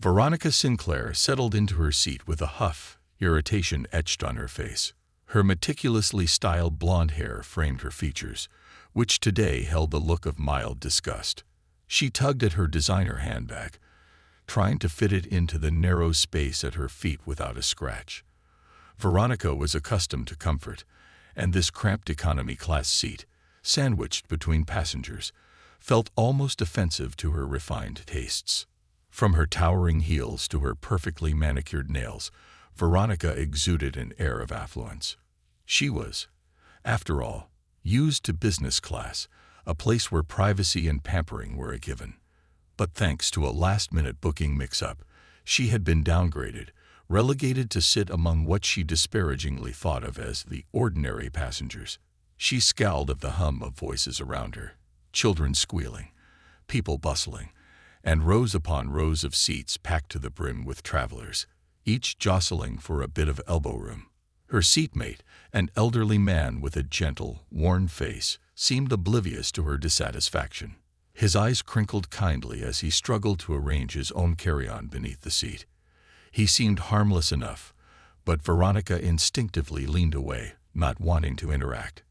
Veronica Sinclair settled into her seat with a huff, irritation etched on her face. Her meticulously styled blonde hair framed her features, which today held the look of mild disgust. She tugged at her designer handbag, trying to fit it into the narrow space at her feet without a scratch. Veronica was accustomed to comfort, and this cramped economy-class seat, sandwiched between passengers, felt almost offensive to her refined tastes. From her towering heels to her perfectly manicured nails, Veronica exuded an air of affluence. She was, after all, used to business class, a place where privacy and pampering were a given. But thanks to a last-minute booking mix-up, she had been downgraded, relegated to sit among what she disparagingly thought of as the ordinary passengers. She scowled at the hum of voices around her, children squealing, people bustling, and rows upon rows of seats packed to the brim with travelers, each jostling for a bit of elbow room. Her seatmate, an elderly man with a gentle, worn face, seemed oblivious to her dissatisfaction. His eyes crinkled kindly as he struggled to arrange his own carry-on beneath the seat. He seemed harmless enough, but Veronica instinctively leaned away, not wanting to interact.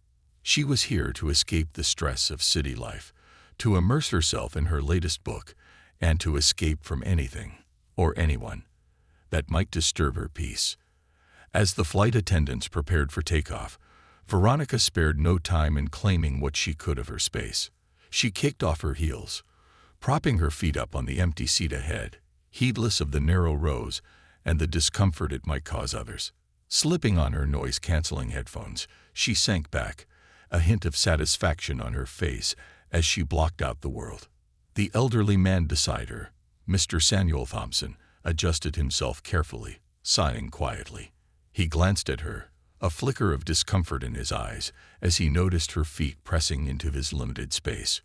She was here to escape the stress of city life, to immerse herself in her latest book, and to escape from anything, or anyone, that might disturb her peace. As the flight attendants prepared for takeoff, Veronica spared no time in claiming what she could of her space. She kicked off her heels, propping her feet up on the empty seat ahead, heedless of the narrow rows and the discomfort it might cause others. Slipping on her noise-canceling headphones, she sank back, a hint of satisfaction on her face as she blocked out the world. The elderly man beside her, Mr. Samuel Thompson, adjusted himself carefully, sighing quietly. He glanced at her, a flicker of discomfort in his eyes as he noticed her feet pressing into his limited space.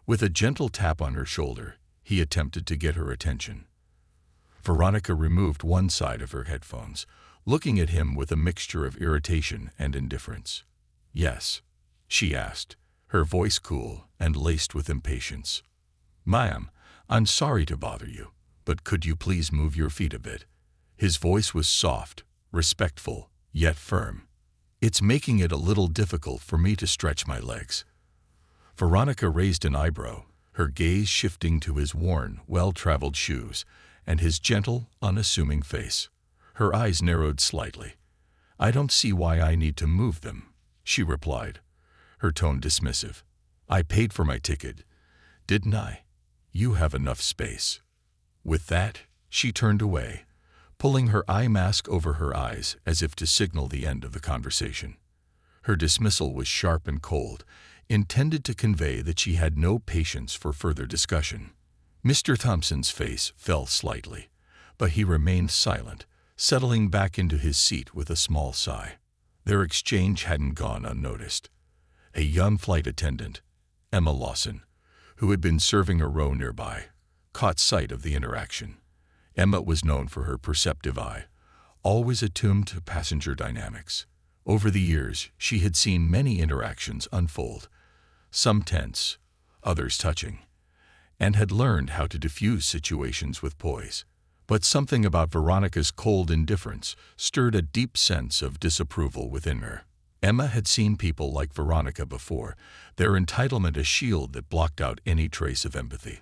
With a gentle tap on her shoulder, he attempted to get her attention. Veronica removed one side of her headphones, looking at him with a mixture of irritation and indifference. "Yes?" she asked, her voice cool and laced with impatience. "Ma'am, I'm sorry to bother you, but could you please move your feet a bit?" His voice was soft, respectful, yet firm. "It's making it a little difficult for me to stretch my legs." Veronica raised an eyebrow, her gaze shifting to his worn, well-traveled shoes and his gentle, unassuming face. Her eyes narrowed slightly. "I don't see why I need to move them," she replied, her tone dismissive. "I paid for my ticket, didn't I? You have enough space." With that, she turned away, pulling her eye mask over her eyes as if to signal the end of the conversation. Her dismissal was sharp and cold, intended to convey that she had no patience for further discussion. Mr. Thompson's face fell slightly, but he remained silent, settling back into his seat with a small sigh. Their exchange hadn't gone unnoticed. A young flight attendant, Emma Lawson, who had been serving a row nearby, caught sight of the interaction. Emma was known for her perceptive eye, always attuned to passenger dynamics. Over the years, she had seen many interactions unfold, some tense, others touching, and had learned how to diffuse situations with poise. But something about Veronica's cold indifference stirred a deep sense of disapproval within her. Emma had seen people like Veronica before, their entitlement a shield that blocked out any trace of empathy.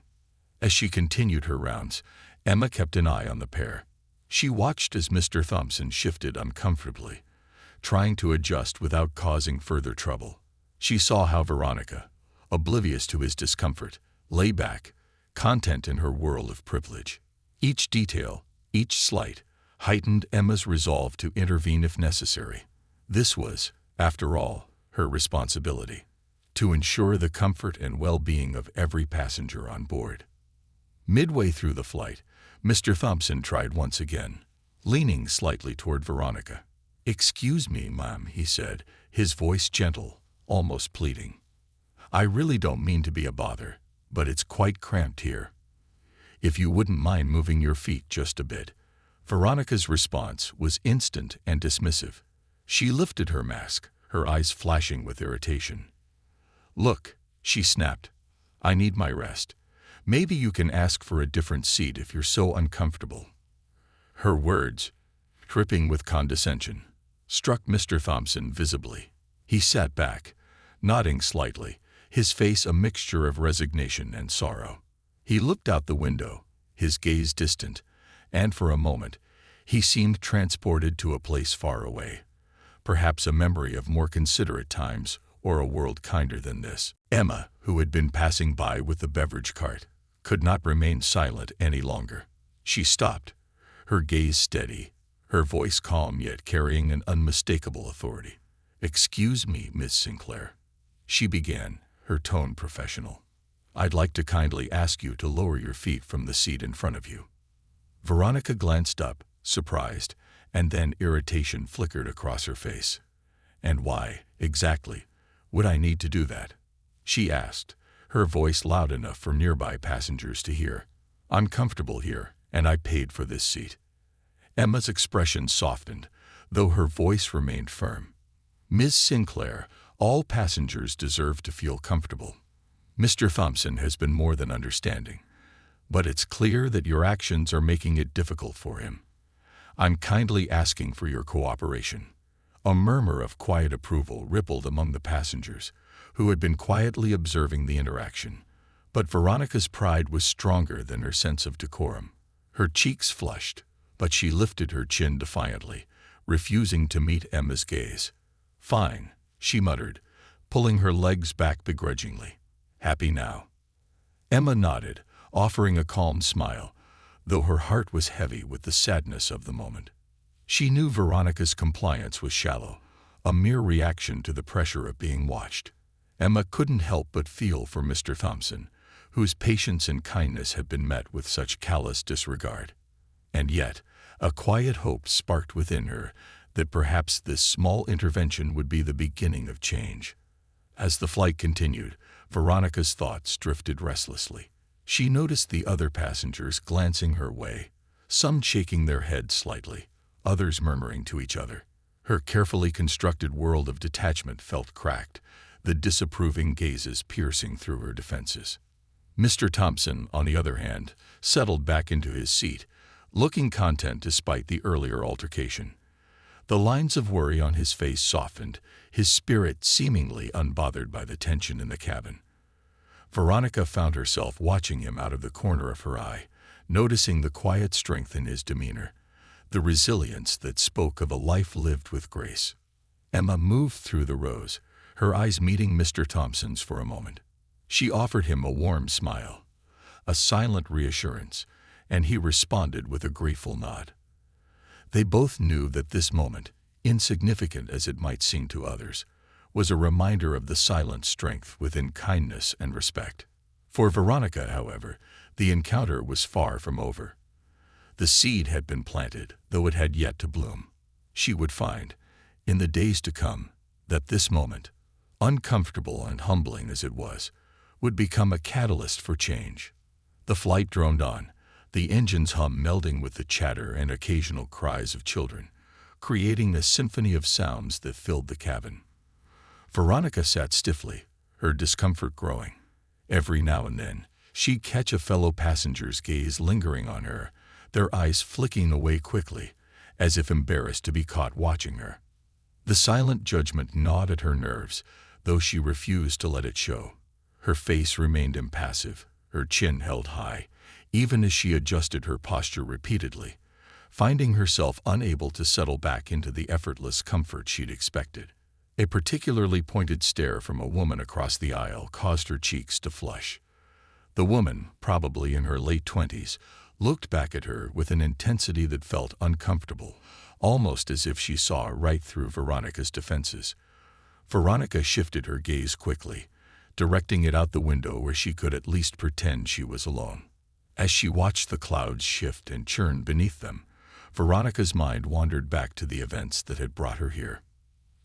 As she continued her rounds, Emma kept an eye on the pair. She watched as Mr. Thompson shifted uncomfortably, trying to adjust without causing further trouble. She saw how Veronica, oblivious to his discomfort, lay back, content in her whirl of privilege. Each detail, each slight, heightened Emma's resolve to intervene if necessary. This was, after all, her responsibility, to ensure the comfort and well-being of every passenger on board. Midway through the flight, Mr. Thompson tried once again, leaning slightly toward Veronica. "Excuse me, ma'am," he said, his voice gentle, almost pleading. "I really don't mean to be a bother, but it's quite cramped here. If you wouldn't mind moving your feet just a bit." Veronica's response was instant and dismissive. She lifted her mask, her eyes flashing with irritation. "Look," she snapped, "I need my rest. Maybe you can ask for a different seat if you're so uncomfortable." Her words, dripping with condescension, struck Mr. Thompson visibly. He sat back, nodding slightly, his face a mixture of resignation and sorrow. He looked out the window, his gaze distant, and for a moment, he seemed transported to a place far away, perhaps a memory of more considerate times or a world kinder than this. Emma, who had been passing by with the beverage cart, could not remain silent any longer. She stopped, her gaze steady, her voice calm yet carrying an unmistakable authority. "Excuse me, Miss Sinclair," she began, her tone professional. "I'd like to kindly ask you to lower your feet from the seat in front of you." Veronica glanced up, surprised, and then irritation flickered across her face. "And why, exactly, would I need to do that?" she asked, her voice loud enough for nearby passengers to hear. "I'm comfortable here, and I paid for this seat." Emma's expression softened, though her voice remained firm. "Miss Sinclair, all passengers deserve to feel comfortable. Mr. Thompson has been more than understanding, but it's clear that your actions are making it difficult for him. I'm kindly asking for your cooperation." A murmur of quiet approval rippled among the passengers, who had been quietly observing the interaction. But Veronica's pride was stronger than her sense of decorum. Her cheeks flushed, but she lifted her chin defiantly, refusing to meet Emma's gaze. "Fine," she muttered, pulling her legs back begrudgingly. "Happy now?" Emma nodded, offering a calm smile, though her heart was heavy with the sadness of the moment. She knew Veronica's compliance was shallow, a mere reaction to the pressure of being watched. Emma couldn't help but feel for Mr. Thompson, whose patience and kindness had been met with such callous disregard. And yet, a quiet hope sparked within her that perhaps this small intervention would be the beginning of change. As the flight continued, Veronica's thoughts drifted restlessly. She noticed the other passengers glancing her way, some shaking their heads slightly, others murmuring to each other. Her carefully constructed world of detachment felt cracked, the disapproving gazes piercing through her defenses. Mr. Thompson, on the other hand, settled back into his seat, looking content despite the earlier altercation. The lines of worry on his face softened, his spirit seemingly unbothered by the tension in the cabin. Veronica found herself watching him out of the corner of her eye, noticing the quiet strength in his demeanor, the resilience that spoke of a life lived with grace. Emma moved through the rows, her eyes meeting Mr. Thompson's for a moment. She offered him a warm smile, a silent reassurance, and he responded with a grateful nod. They both knew that this moment, insignificant as it might seem to others, was a reminder of the silent strength within kindness and respect. For Veronica, however, the encounter was far from over. The seed had been planted, though it had yet to bloom. She would find, in the days to come, that this moment, uncomfortable and humbling as it was, would become a catalyst for change. The flight droned on, the engine's hum melding with the chatter and occasional cries of children, creating a symphony of sounds that filled the cabin. Veronica sat stiffly, her discomfort growing. Every now and then, she'd catch a fellow passenger's gaze lingering on her, their eyes flicking away quickly, as if embarrassed to be caught watching her. The silent judgment gnawed at her nerves, though she refused to let it show. Her face remained impassive, her chin held high, even as she adjusted her posture repeatedly, finding herself unable to settle back into the effortless comfort she'd expected. A particularly pointed stare from a woman across the aisle caused her cheeks to flush. The woman, probably in her late 20s, looked back at her with an intensity that felt uncomfortable, almost as if she saw right through Veronica's defenses. Veronica shifted her gaze quickly, directing it out the window where she could at least pretend she was alone. As she watched the clouds shift and churn beneath them, Veronica's mind wandered back to the events that had brought her here.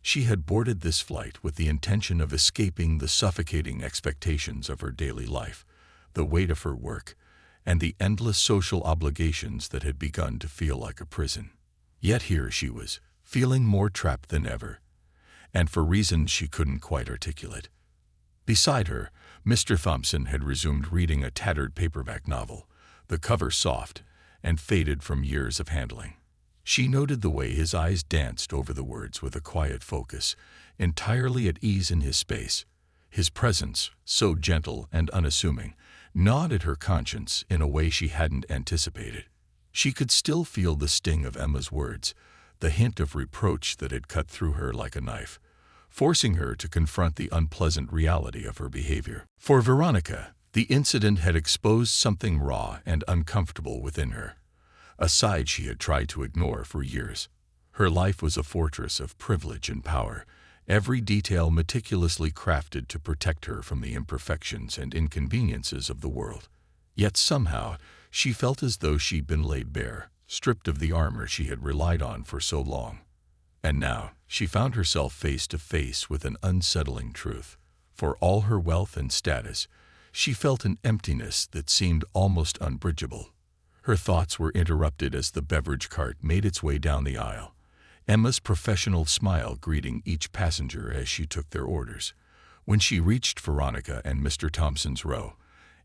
She had boarded this flight with the intention of escaping the suffocating expectations of her daily life, the weight of her work, and the endless social obligations that had begun to feel like a prison. Yet here she was, feeling more trapped than ever, and for reasons she couldn't quite articulate. Beside her, Mr. Thompson had resumed reading a tattered paperback novel, the cover soft and faded from years of handling. She noted the way his eyes danced over the words with a quiet focus, entirely at ease in his space. His presence, so gentle and unassuming, gnawed at her conscience in a way she hadn't anticipated. She could still feel the sting of Emma's words, the hint of reproach that had cut through her like a knife, forcing her to confront the unpleasant reality of her behavior. For Veronica, the incident had exposed something raw and uncomfortable within her, a side she had tried to ignore for years. Her life was a fortress of privilege and power, every detail meticulously crafted to protect her from the imperfections and inconveniences of the world. Yet somehow, she felt as though she'd been laid bare, stripped of the armor she had relied on for so long. And now, she found herself face to face with an unsettling truth. For all her wealth and status, she felt an emptiness that seemed almost unbridgeable. Her thoughts were interrupted as the beverage cart made its way down the aisle, Emma's professional smile greeting each passenger as she took their orders. When she reached Veronica and Mr. Thompson's row,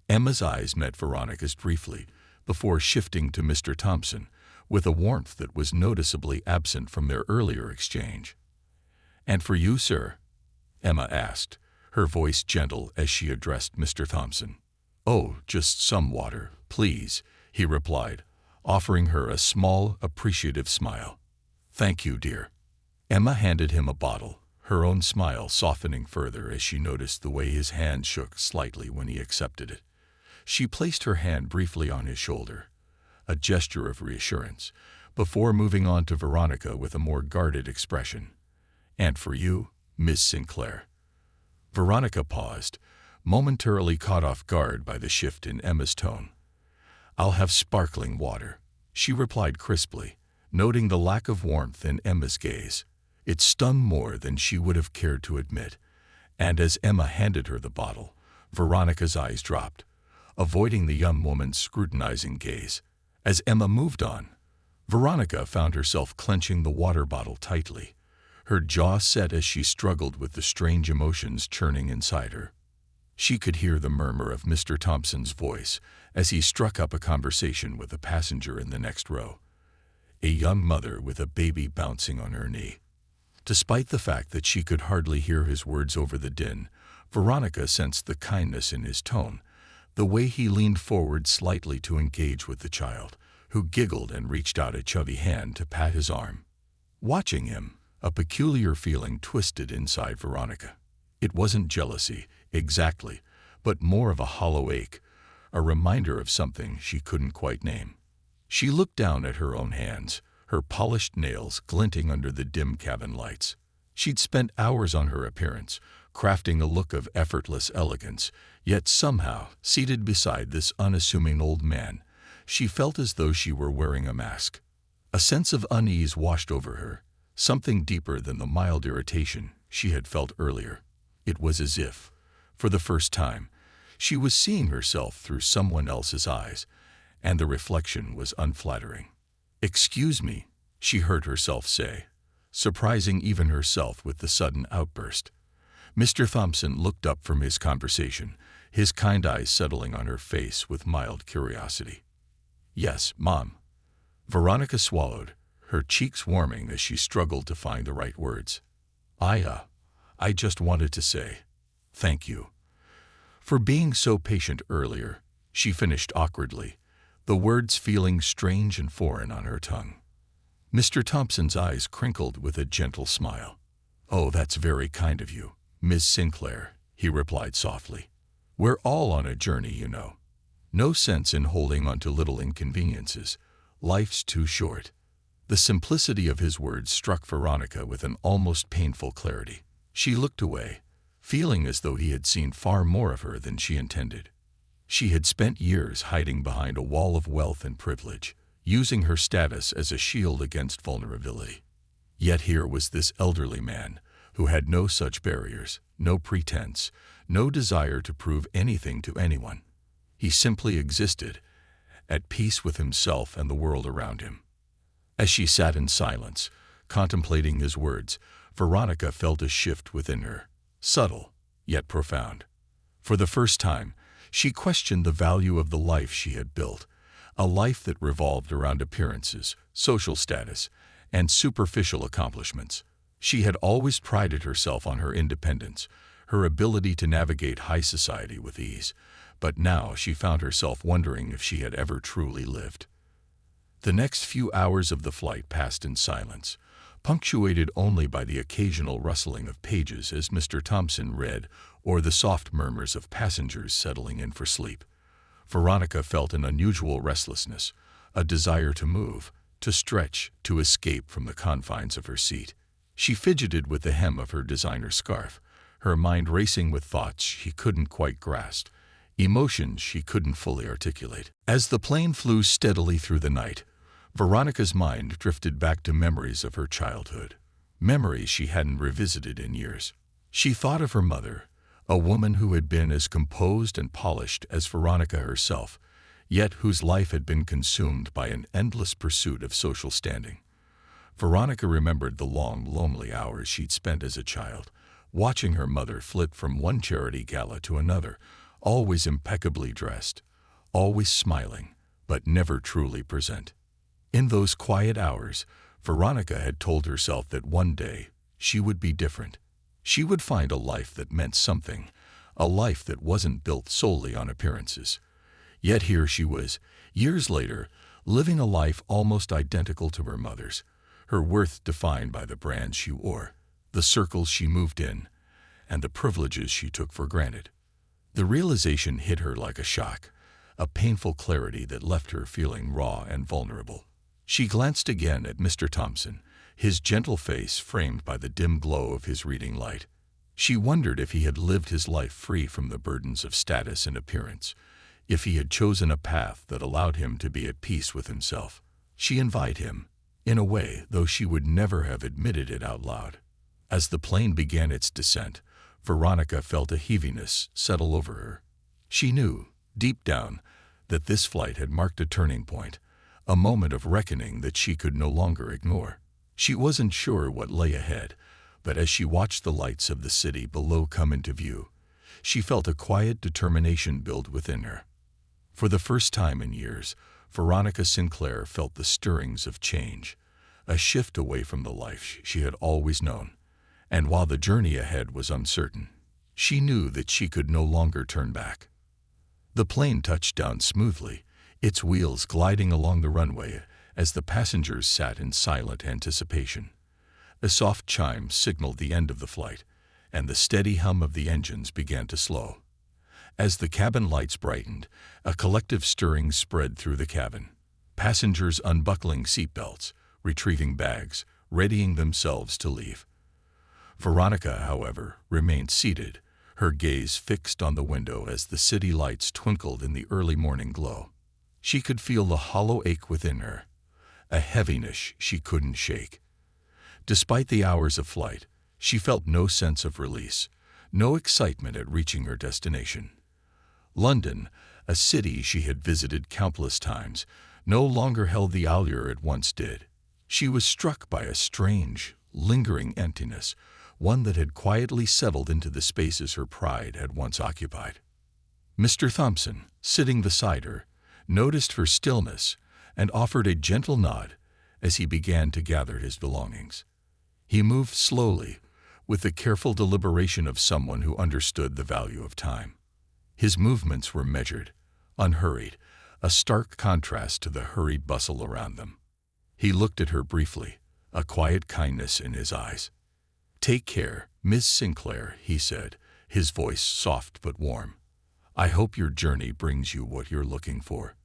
Emma's eyes met Veronica's briefly, before shifting to Mr. Thompson, with a warmth that was noticeably absent from their earlier exchange. "And for you, sir?" Emma asked, her voice gentle as she addressed Mr. Thompson. "Oh, just some water, please," he replied, offering her a small, appreciative smile. "Thank you, dear." Emma handed him a bottle, her own smile softening further as she noticed the way his hand shook slightly when he accepted it. She placed her hand briefly on his shoulder, a gesture of reassurance, before moving on to Veronica with a more guarded expression. "And for you, Miss Sinclair." Veronica paused, momentarily caught off guard by the shift in Emma's tone. "I'll have sparkling water," she replied crisply, noting the lack of warmth in Emma's gaze. It stung more than she would have cared to admit, and as Emma handed her the bottle, Veronica's eyes dropped, avoiding the young woman's scrutinizing gaze. As Emma moved on, Veronica found herself clenching the water bottle tightly, her jaw set as she struggled with the strange emotions churning inside her. She could hear the murmur of Mr. Thompson's voice as he struck up a conversation with a passenger in the next row, a young mother with a baby bouncing on her knee. Despite the fact that she could hardly hear his words over the din, Veronica sensed the kindness in his tone, the way he leaned forward slightly to engage with the child, who giggled and reached out a chubby hand to pat his arm. Watching him, a peculiar feeling twisted inside Veronica. It wasn't jealousy, exactly, but more of a hollow ache, a reminder of something she couldn't quite name. She looked down at her own hands, her polished nails glinting under the dim cabin lights. She'd spent hours on her appearance, crafting a look of effortless elegance, yet somehow, seated beside this unassuming old man, she felt as though she were wearing a mask. A sense of unease washed over her, something deeper than the mild irritation she had felt earlier. It was as if, for the first time, she was seeing herself through someone else's eyes, and the reflection was unflattering. "Excuse me," she heard herself say, surprising even herself with the sudden outburst. Mr. Thompson looked up from his conversation, his kind eyes settling on her face with mild curiosity. "Yes, Mom." Veronica swallowed, her cheeks warming as she struggled to find the right words. I just wanted to say, thank you for being so patient earlier," she finished awkwardly, the words feeling strange and foreign on her tongue. Mr. Thompson's eyes crinkled with a gentle smile. "Oh, that's very kind of you, Miss Sinclair," he replied softly. "We're all on a journey, you know. No sense in holding on to little inconveniences. Life's too short." The simplicity of his words struck Veronica with an almost painful clarity. She looked away, feeling as though he had seen far more of her than she intended. She had spent years hiding behind a wall of wealth and privilege, using her status as a shield against vulnerability. Yet here was this elderly man, who had no such barriers, no pretense, no desire to prove anything to anyone. He simply existed, at peace with himself and the world around him. As she sat in silence, contemplating his words, Veronica felt a shift within her, subtle, yet profound. For the first time, she questioned the value of the life she had built, a life that revolved around appearances, social status, and superficial accomplishments. She had always prided herself on her independence, her ability to navigate high society with ease, but now she found herself wondering if she had ever truly lived. The next few hours of the flight passed in silence, punctuated only by the occasional rustling of pages as Mr. Thompson read or the soft murmurs of passengers settling in for sleep. Veronica felt an unusual restlessness, a desire to move, to stretch, to escape from the confines of her seat. She fidgeted with the hem of her designer scarf, her mind racing with thoughts she couldn't quite grasp, emotions she couldn't fully articulate. As the plane flew steadily through the night, Veronica's mind drifted back to memories of her childhood, memories she hadn't revisited in years. She thought of her mother, a woman who had been as composed and polished as Veronica herself, yet whose life had been consumed by an endless pursuit of social standing. Veronica remembered the long, lonely hours she'd spent as a child, watching her mother flit from one charity gala to another, always impeccably dressed, always smiling, but never truly present. In those quiet hours, Veronica had told herself that one day she would be different. She would find a life that meant something, a life that wasn't built solely on appearances. Yet here she was, years later, living a life almost identical to her mother's, her worth defined by the brands she wore, the circles she moved in, and the privileges she took for granted. The realization hit her like a shock, a painful clarity that left her feeling raw and vulnerable. She glanced again at Mr. Thompson, his gentle face framed by the dim glow of his reading light. She wondered if he had lived his life free from the burdens of status and appearance, if he had chosen a path that allowed him to be at peace with himself. She envied him, in a way, though she would never have admitted it out loud. As the plane began its descent, Veronica felt a heaviness settle over her. She knew, deep down, that this flight had marked a turning point, a moment of reckoning that she could no longer ignore. She wasn't sure what lay ahead, but as she watched the lights of the city below come into view, she felt a quiet determination build within her. For the first time in years, Veronica Sinclair felt the stirrings of change, a shift away from the life she had always known. And while the journey ahead was uncertain, she knew that she could no longer turn back. The plane touched down smoothly, its wheels gliding along the runway as the passengers sat in silent anticipation. A soft chime signaled the end of the flight, and the steady hum of the engines began to slow. As the cabin lights brightened, a collective stirring spread through the cabin. Passengers unbuckling seatbelts, retrieving bags, readying themselves to leave. Veronica, however, remained seated, her gaze fixed on the window as the city lights twinkled in the early morning glow. She could feel the hollow ache within her, a heaviness she couldn't shake. Despite the hours of flight, she felt no sense of release, no excitement at reaching her destination. London, a city she had visited countless times, no longer held the allure it once did. She was struck by a strange, lingering emptiness, one that had quietly settled into the spaces her pride had once occupied. Mr. Thompson, sitting beside her, noticed her stillness and offered a gentle nod as he began to gather his belongings. He moved slowly, with the careful deliberation of someone who understood the value of time. His movements were measured, unhurried, a stark contrast to the hurried bustle around them. He looked at her briefly, a quiet kindness in his eyes. "Take care, Miss Sinclair," he said, his voice soft but warm. "I hope your journey brings you what you're looking for."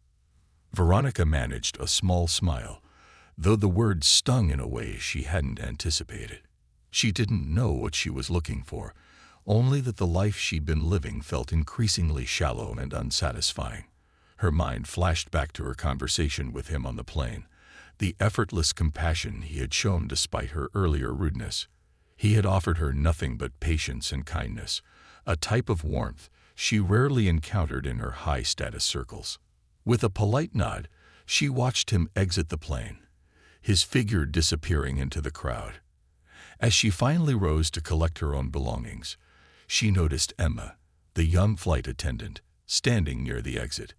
Veronica managed a small smile, though the words stung in a way she hadn't anticipated. She didn't know what she was looking for, only that the life she'd been living felt increasingly shallow and unsatisfying. Her mind flashed back to her conversation with him on the plane, the effortless compassion he had shown despite her earlier rudeness. He had offered her nothing but patience and kindness, a type of warmth she rarely encountered in her high-status circles. With a polite nod, she watched him exit the plane, his figure disappearing into the crowd. As she finally rose to collect her own belongings, she noticed Emma, the young flight attendant, standing near the exit.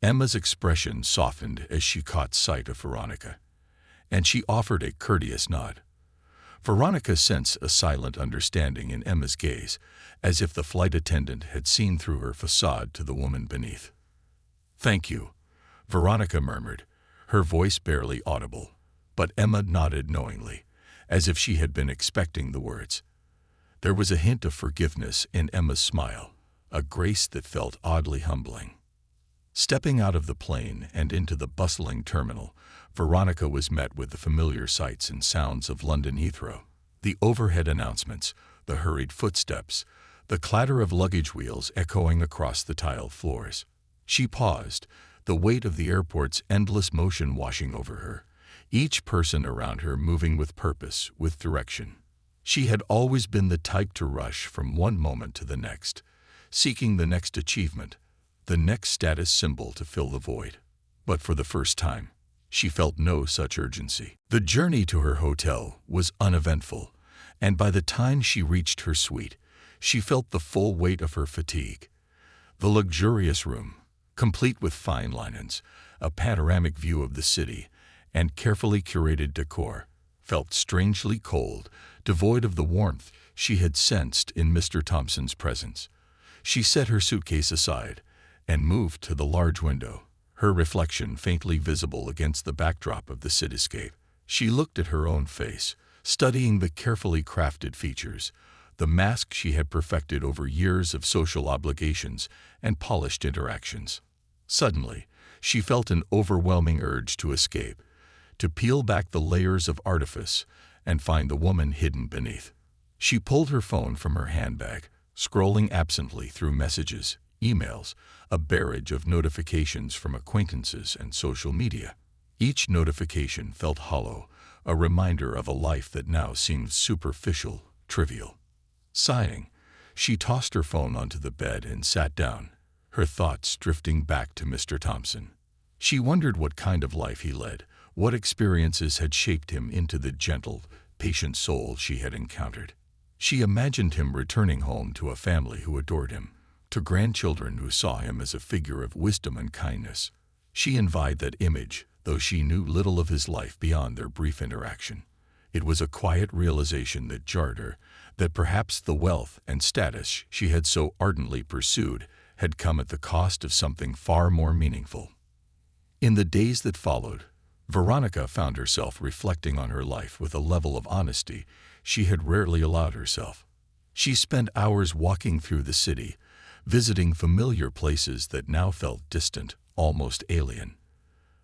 Emma's expression softened as she caught sight of Veronica, and she offered a courteous nod. Veronica sensed a silent understanding in Emma's gaze, as if the flight attendant had seen through her facade to the woman beneath. "Thank you," Veronica murmured, her voice barely audible, but Emma nodded knowingly, as if she had been expecting the words. There was a hint of forgiveness in Emma's smile, a grace that felt oddly humbling. Stepping out of the plane and into the bustling terminal, Veronica was met with the familiar sights and sounds of London Heathrow. The overhead announcements, the hurried footsteps, the clatter of luggage wheels echoing across the tiled floors. She paused, the weight of the airport's endless motion washing over her, each person around her moving with purpose, with direction. She had always been the type to rush from one moment to the next, seeking the next achievement, the next status symbol to fill the void. But for the first time, she felt no such urgency. The journey to her hotel was uneventful, and by the time she reached her suite, she felt the full weight of her fatigue. The luxurious room, complete with fine linens, a panoramic view of the city, and carefully curated decor, felt strangely cold, devoid of the warmth she had sensed in Mr. Thompson's presence. She set her suitcase aside and moved to the large window, her reflection faintly visible against the backdrop of the cityscape. She looked at her own face, studying the carefully crafted features, the mask she had perfected over years of social obligations and polished interactions. Suddenly, she felt an overwhelming urge to escape, to peel back the layers of artifice and find the woman hidden beneath. She pulled her phone from her handbag, scrolling absently through messages, emails, a barrage of notifications from acquaintances and social media. Each notification felt hollow, a reminder of a life that now seemed superficial, trivial. Sighing, she tossed her phone onto the bed and sat down, her thoughts drifting back to Mr. Thompson. She wondered what kind of life he led, what experiences had shaped him into the gentle, patient soul she had encountered. She imagined him returning home to a family who adored him, to grandchildren who saw him as a figure of wisdom and kindness. She envied that image, though she knew little of his life beyond their brief interaction. It was a quiet realization that jarred her, that perhaps the wealth and status she had so ardently pursued had come at the cost of something far more meaningful. In the days that followed, Veronica found herself reflecting on her life with a level of honesty she had rarely allowed herself. She spent hours walking through the city, visiting familiar places that now felt distant, almost alien.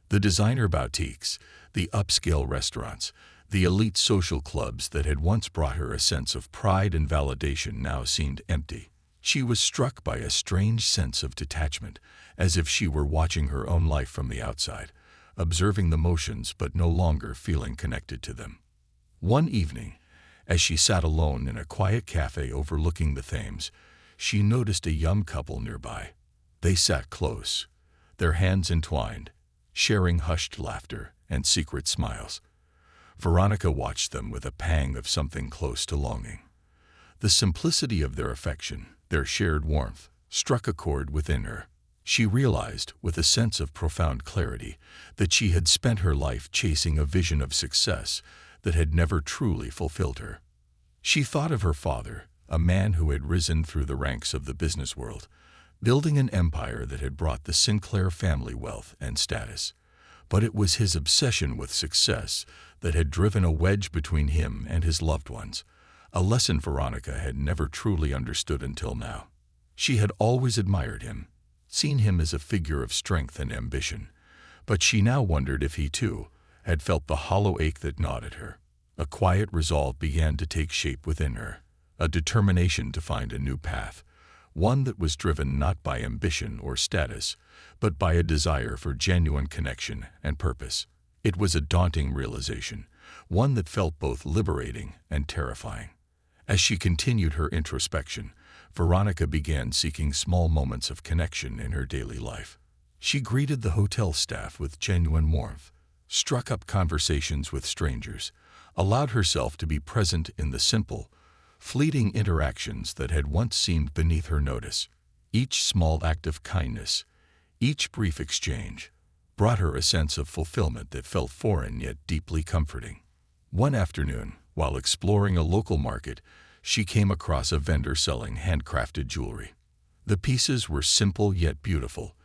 The designer boutiques, the upscale restaurants, the elite social clubs that had once brought her a sense of pride and validation now seemed empty. She was struck by a strange sense of detachment, as if she were watching her own life from the outside, observing the motions but no longer feeling connected to them. One evening, as she sat alone in a quiet cafe overlooking the Thames, she noticed a young couple nearby. They sat close, their hands entwined, sharing hushed laughter and secret smiles. Veronica watched them with a pang of something close to longing. The simplicity of their affection, their shared warmth, struck a chord within her. She realized, with a sense of profound clarity, that she had spent her life chasing a vision of success that had never truly fulfilled her. She thought of her father, a man who had risen through the ranks of the business world, building an empire that had brought the Sinclair family wealth and status. But it was his obsession with success that had driven a wedge between him and his loved ones, a lesson Veronica had never truly understood until now. She had always admired him, seen him as a figure of strength and ambition, but she now wondered if he, too, had felt the hollow ache that gnawed at her. A quiet resolve began to take shape within her, a determination to find a new path, one that was driven not by ambition or status, but by a desire for genuine connection and purpose. It was a daunting realization, one that felt both liberating and terrifying. As she continued her introspection, Veronica began seeking small moments of connection in her daily life. She greeted the hotel staff with genuine warmth, struck up conversations with strangers, allowed herself to be present in the simple, fleeting interactions that had once seemed beneath her notice. Each small act of kindness, each brief exchange, brought her a sense of fulfillment that felt foreign yet deeply comforting. One afternoon, while exploring a local market, she came across a vendor selling handcrafted jewelry. The pieces were simple yet beautiful,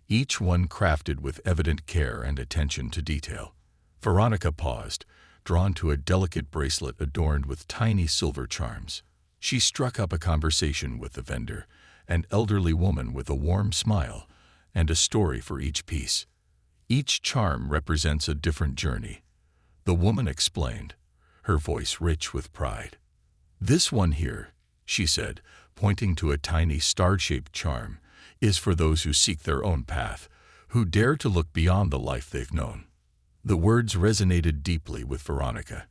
each one crafted with evident care and attention to detail. Veronica paused, drawn to a delicate bracelet adorned with tiny silver charms. She struck up a conversation with the vendor, an elderly woman with a warm smile and a story for each piece. Each charm represents a different journey, the woman explained, her voice rich with pride. "This one here," she said, pointing to a tiny star-shaped charm, "is for those who seek their own path, who dare to look beyond the life they've known." The words resonated deeply with Veronica,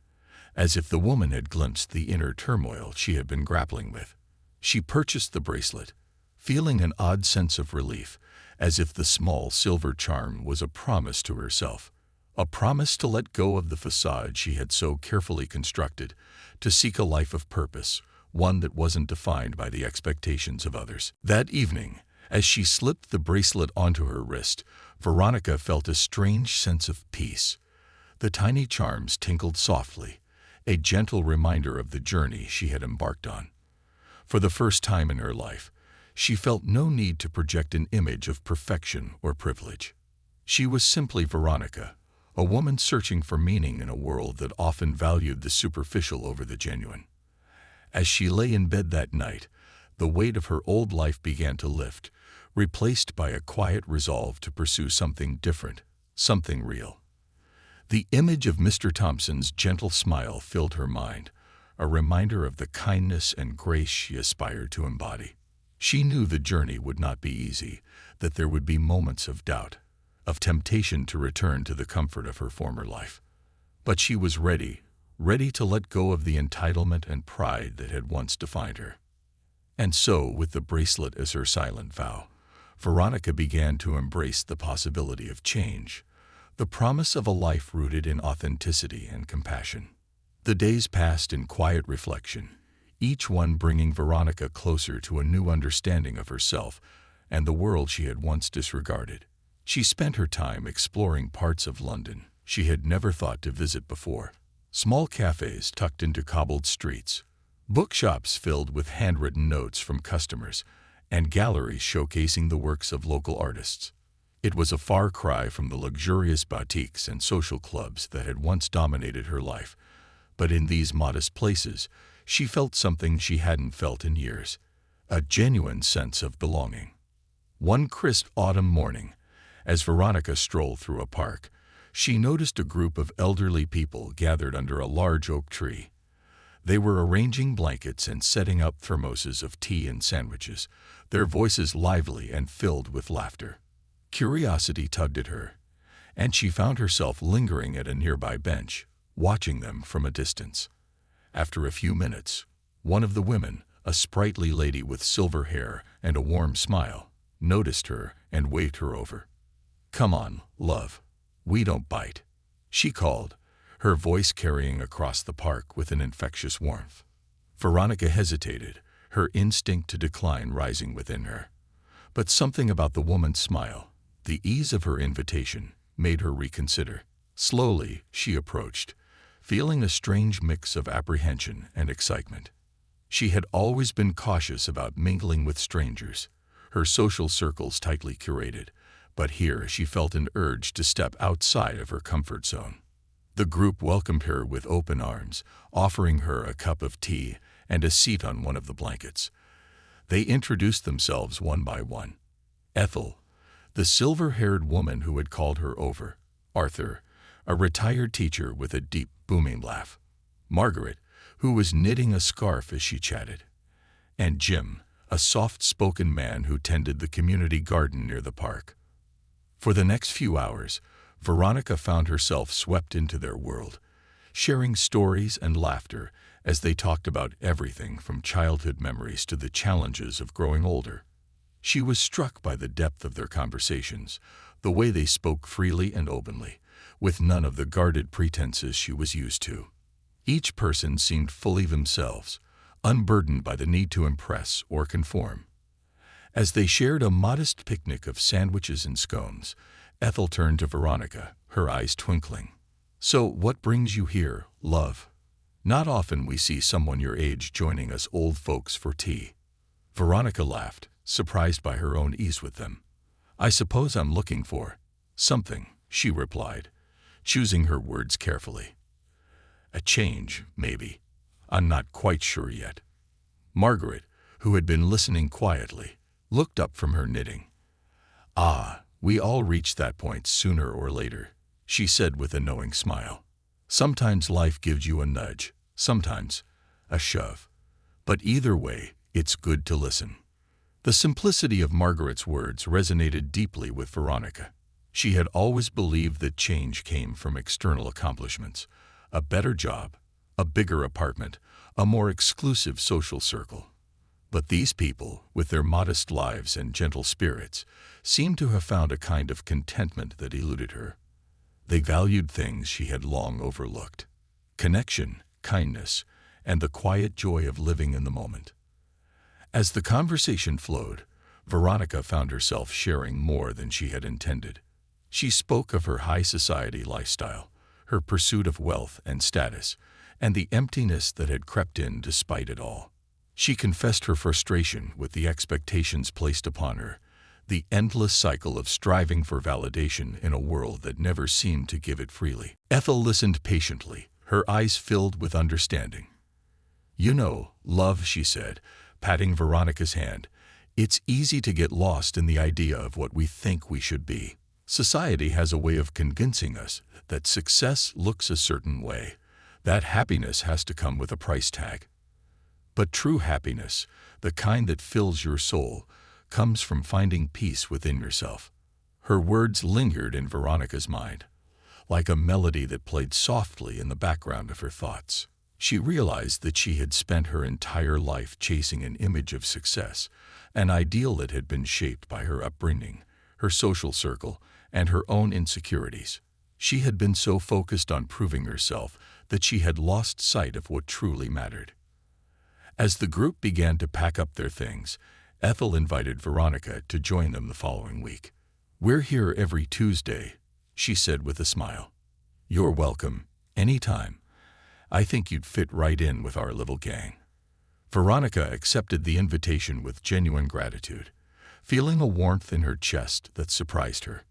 as if the woman had glimpsed the inner turmoil she had been grappling with. She purchased the bracelet, feeling an odd sense of relief, as if the small silver charm was a promise to herself, a promise to let go of the facade she had so carefully constructed, to seek a life of purpose, one that wasn't defined by the expectations of others. That evening, as she slipped the bracelet onto her wrist, Veronica felt a strange sense of peace. The tiny charms tinkled softly, a gentle reminder of the journey she had embarked on. For the first time in her life, she felt no need to project an image of perfection or privilege. She was simply Veronica, a woman searching for meaning in a world that often valued the superficial over the genuine. As she lay in bed that night, the weight of her old life began to lift, replaced by a quiet resolve to pursue something different, something real. The image of Mr. Thompson's gentle smile filled her mind, a reminder of the kindness and grace she aspired to embody. She knew the journey would not be easy, that there would be moments of doubt, of temptation to return to the comfort of her former life. But she was ready to let go of the entitlement and pride that had once defined her. And so, with the bracelet as her silent vow, Veronica began to embrace the possibility of change, the promise of a life rooted in authenticity and compassion. The days passed in quiet reflection, each one bringing Veronica closer to a new understanding of herself and the world she had once disregarded. She spent her time exploring parts of London she had never thought to visit before. Small cafes tucked into cobbled streets, bookshops filled with handwritten notes from customers, and galleries showcasing the works of local artists. It was a far cry from the luxurious boutiques and social clubs that had once dominated her life, but in these modest places, she felt something she hadn't felt in years, a genuine sense of belonging. One crisp autumn morning, as Veronica strolled through a park, she noticed a group of elderly people gathered under a large oak tree. They were arranging blankets and setting up thermoses of tea and sandwiches, their voices lively and filled with laughter. Curiosity tugged at her, and she found herself lingering at a nearby bench, watching them from a distance. After a few minutes, one of the women, a sprightly lady with silver hair and a warm smile, noticed her and waved her over. "Come on, love. We don't bite," she called, her voice carrying across the park with an infectious warmth. Veronica hesitated, her instinct to decline rising within her. But something about the woman's smile, the ease of her invitation, made her reconsider. Slowly, she approached, feeling a strange mix of apprehension and excitement. She had always been cautious about mingling with strangers, her social circles tightly curated, but here she felt an urge to step outside of her comfort zone. The group welcomed her with open arms, offering her a cup of tea and a seat on one of the blankets. They introduced themselves one by one. Ethel, the silver-haired woman who had called her over; Arthur, a retired teacher with a deep, booming laugh; Margaret, who was knitting a scarf as she chatted; and Jim, a soft-spoken man who tended the community garden near the park. For the next few hours, Veronica found herself swept into their world, sharing stories and laughter as they talked about everything from childhood memories to the challenges of growing older. She was struck by the depth of their conversations, the way they spoke freely and openly, with none of the guarded pretenses she was used to. Each person seemed fully themselves, unburdened by the need to impress or conform. As they shared a modest picnic of sandwiches and scones, Ethel turned to Veronica, her eyes twinkling. "So what brings you here, love? Not often we see someone your age joining us old folks for tea." Veronica laughed, surprised by her own ease with them. "I suppose I'm looking for something," she replied, choosing her words carefully. "A change, maybe. I'm not quite sure yet." Margaret, who had been listening quietly, looked up from her knitting. "Ah, we all reach that point sooner or later," she said with a knowing smile. "Sometimes life gives you a nudge, sometimes a shove. But either way, it's good to listen." The simplicity of Margaret's words resonated deeply with Veronica. She had always believed that change came from external accomplishments: a better job, a bigger apartment, a more exclusive social circle. But these people, with their modest lives and gentle spirits, seemed to have found a kind of contentment that eluded her. They valued things she had long overlooked: connection, kindness, and the quiet joy of living in the moment. As the conversation flowed, Veronica found herself sharing more than she had intended. She spoke of her high society lifestyle, her pursuit of wealth and status, and the emptiness that had crept in despite it all. She confessed her frustration with the expectations placed upon her, the endless cycle of striving for validation in a world that never seemed to give it freely. Ethel listened patiently, her eyes filled with understanding. "You know, love," she said, patting Veronica's hand, "it's easy to get lost in the idea of what we think we should be. Society has a way of convincing us that success looks a certain way, that happiness has to come with a price tag. But true happiness, the kind that fills your soul, comes from finding peace within yourself." Her words lingered in Veronica's mind, like a melody that played softly in the background of her thoughts. She realized that she had spent her entire life chasing an image of success, an ideal that had been shaped by her upbringing, her social circle, and her own insecurities. She had been so focused on proving herself that she had lost sight of what truly mattered. As the group began to pack up their things, Ethel invited Veronica to join them the following week. "We're here every Tuesday," she said with a smile. "You're welcome, anytime. I think you'd fit right in with our little gang." Veronica accepted the invitation with genuine gratitude, feeling a warmth in her chest that surprised her.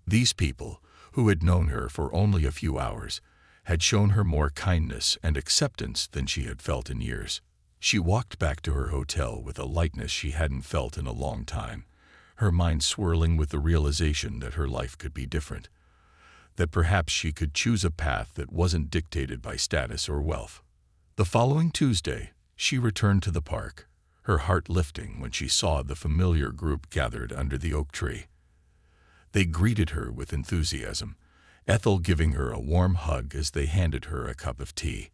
These people, who had known her for only a few hours, had shown her more kindness and acceptance than she had felt in years. She walked back to her hotel with a lightness she hadn't felt in a long time, her mind swirling with the realization that her life could be different, that perhaps she could choose a path that wasn't dictated by status or wealth. The following Tuesday, she returned to the park, her heart lifting when she saw the familiar group gathered under the oak tree. They greeted her with enthusiasm, Ethel giving her a warm hug as they handed her a cup of tea.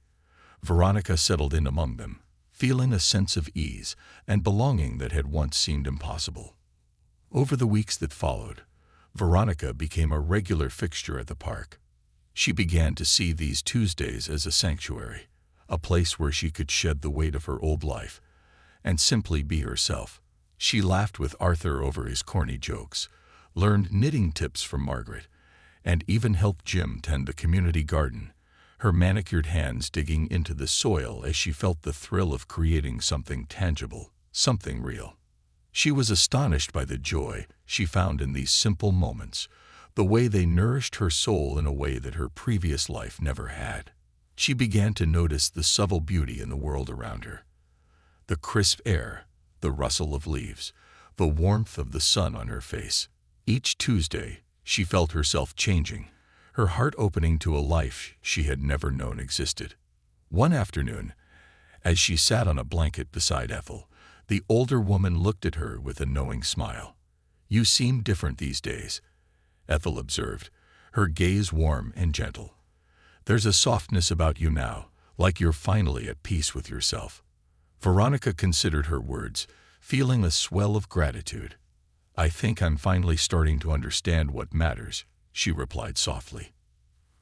Veronica settled in among them, feeling a sense of ease and belonging that had once seemed impossible. Over the weeks that followed, Veronica became a regular fixture at the park. She began to see these Tuesdays as a sanctuary, a place where she could shed the weight of her old life and simply be herself. She laughed with Arthur over his corny jokes, learned knitting tips from Margaret, and even helped Jim tend the community garden, her manicured hands digging into the soil as she felt the thrill of creating something tangible, something real. She was astonished by the joy she found in these simple moments, the way they nourished her soul in a way that her previous life never had. She began to notice the subtle beauty in the world around her: the crisp air, the rustle of leaves, the warmth of the sun on her face. Each Tuesday, she felt herself changing, her heart opening to a life she had never known existed. One afternoon, as she sat on a blanket beside Ethel, the older woman looked at her with a knowing smile. "You seem different these days," Ethel observed, her gaze warm and gentle. "There's a softness about you now, like you're finally at peace with yourself." Veronica considered her words, feeling a swell of gratitude. "I think I'm finally starting to understand what matters," she replied softly.